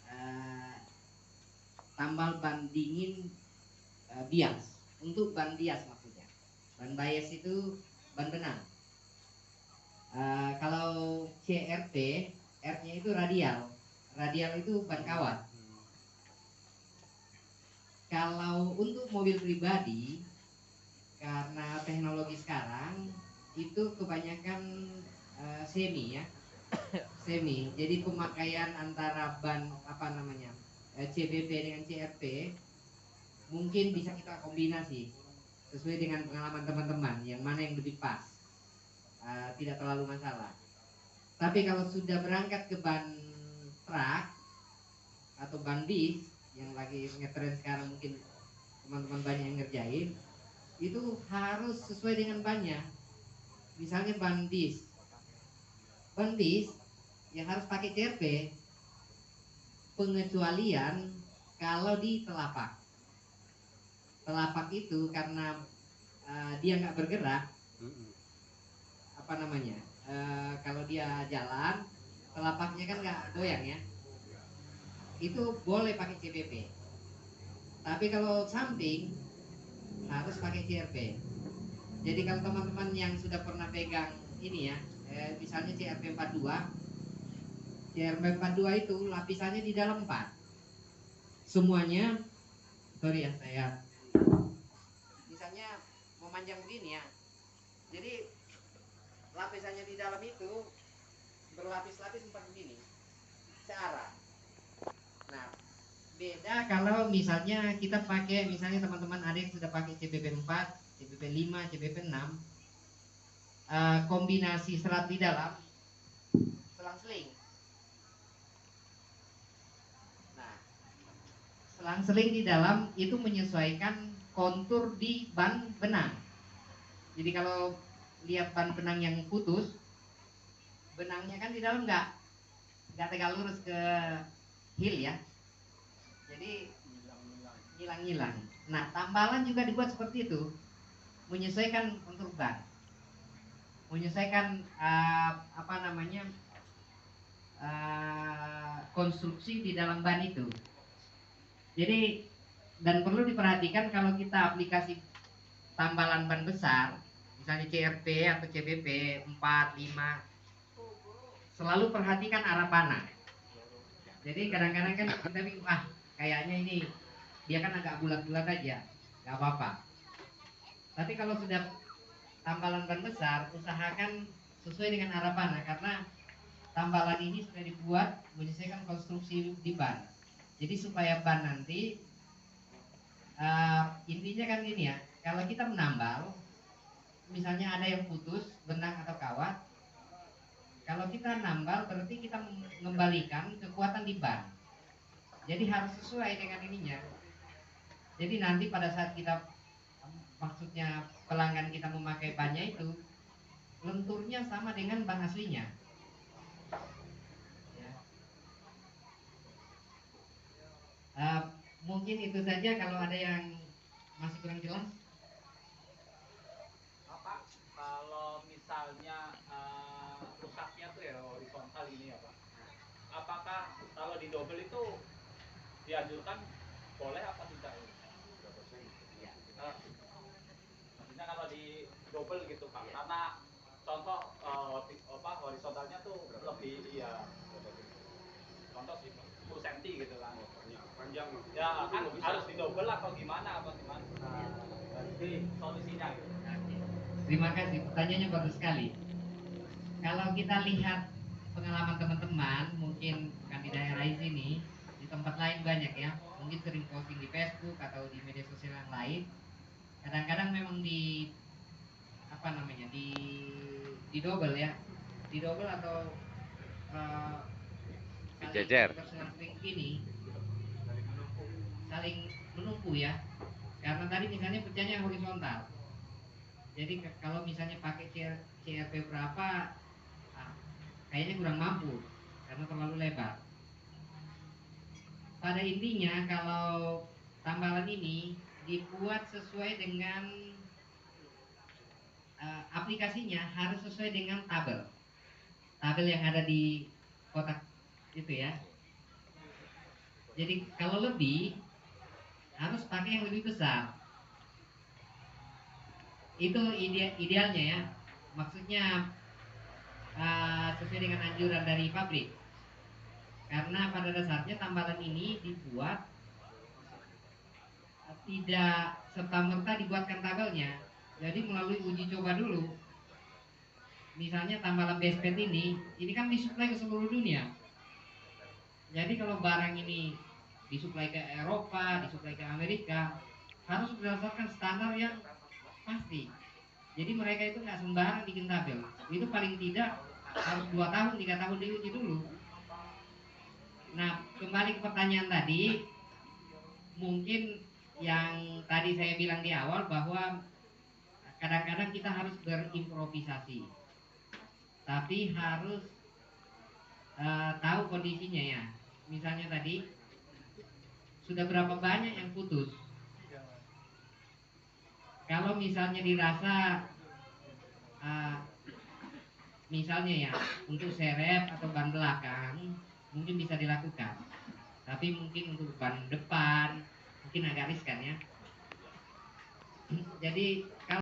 uh, tambal ban dingin bias. Untuk ban bias maksudnya. Ban bias itu ban benang. Kalau CRT, R-nya itu radial. Radial itu ban kawat. Kalau untuk mobil pribadi, karena teknologi sekarang itu kebanyakan semi ya, semi. Jadi pemakaian antara ban apa namanya CBP dengan CRT mungkin bisa kita kombinasi sesuai dengan pengalaman teman-teman yang mana yang lebih pas, tidak terlalu masalah. Tapi kalau sudah berangkat ke ban truk atau ban bis yang lagi ngetren sekarang, mungkin teman-teman banyak yang ngerjain, itu harus sesuai dengan bannya. Misalnya ban bis yang harus pakai CRP, pengecualian kalau di telapak itu karena dia nggak bergerak, apa namanya, kalau dia jalan telapaknya kan nggak goyang ya, itu boleh pakai CBP. Tapi kalau samping harus pakai CRP. Jadi kalau teman-teman yang sudah pernah pegang ini ya, misalnya CRP 42, CRP 42 itu lapisannya di dalam 4. Semuanya, sorry ya saya, misalnya memanjang begini ya. Jadi lapisannya di dalam itu berlapis-lapis 4 begini, searah. Nah, beda kalau misalnya kita pakai, misalnya teman-teman ada yang sudah pakai CBP 4, CBP 5, CBP 6, kombinasi serat di dalam selang-seling. Nah, selang-seling di dalam itu menyesuaikan kontur di ban benang. Jadi kalau lihat ban benang yang putus, benangnya kan di dalam nggak tegak lurus ke heel ya. Jadi ngilang-ngilang. Nah, tambalan juga dibuat seperti itu, menyesuaikan kontur ban, menyesuaikan apa namanya konstruksi di dalam ban itu. Jadi, dan perlu diperhatikan kalau kita aplikasi tambalan ban besar, misalnya CRT atau CBP 4, 5, selalu perhatikan arah panah. Jadi kadang-kadang kan kita bingung, kayaknya ini dia kan agak bulat-bulat aja, nggak apa-apa. Tapi kalau sudah tambalan ban besar, usahakan sesuai dengan arah panah, karena tambalan ini sudah dibuat menyesuaikan konstruksi di ban. Jadi supaya ban nanti intinya kan gini ya, kalau kita menambal, misalnya ada yang putus benang atau kawat, kalau kita nambal berarti kita mengembalikan kekuatan di ban. Jadi harus sesuai dengan ininya. Jadi nanti pada saat kita, maksudnya pelanggan kita memakai bannya itu, lenturnya sama dengan ban aslinya. Mungkin itu saja. Kalau ada yang masih kurang jelas. Pak, kalau misalnya rusaknya tuh ya horizontal ini ya Pak, apakah kalau di double itu dianjurkan boleh apa tidak? Maksudnya kalau di double gitu Pak, karena contoh horizontalnya tuh lebih ya, contoh 10 cm gitu kan, panjang ya kan harus di double atau gimana berarti solusinya gitu. Terima kasih, pertanyaannya bagus sekali. Kalau kita lihat pengalaman teman-teman, mungkin bukan di daerah sini, di tempat lain banyak ya, mungkin sering posting di Facebook atau di media sosial yang lain. Kadang-kadang memang di apa namanya, di double ya, di double atau dijejer, saling ini, saling menumpu ya. Karena tadi misalnya pecahnya horizontal. Jadi kalau misalnya pakai CRP berapa, kayaknya kurang mampu karena terlalu lebar. Pada intinya kalau tambalan ini dibuat sesuai dengan aplikasinya, harus sesuai dengan tabel yang ada di kotak itu ya. Jadi kalau lebih harus pakai yang lebih besar. Itu idealnya ya. Maksudnya sesuai dengan anjuran dari pabrik. Karena pada dasarnya tambalan ini dibuat tidak serta-merta dibuatkan tabelnya. Jadi melalui uji coba dulu. Misalnya tambalan bespet ini kan disuplai ke seluruh dunia. Jadi kalau barang ini disuplai ke Eropa, disuplai ke Amerika, harus berdasarkan standar yang pasti. Jadi mereka itu nggak sembarang bikin tabel. Itu paling tidak harus 2 tahun, 3 tahun diuji dulu. Nah, kembali ke pertanyaan tadi, mungkin yang tadi saya bilang di awal bahwa kadang-kadang kita harus berimprovisasi, tapi harus tahu kondisinya ya. Misalnya tadi sudah berapa banyak yang putus. Kalau misalnya dirasa uh, misalnya ya untuk serep atau ban belakang mungkin bisa dilakukan, tapi mungkin untuk ban depan mungkin agak riskan ya. Jadi kalau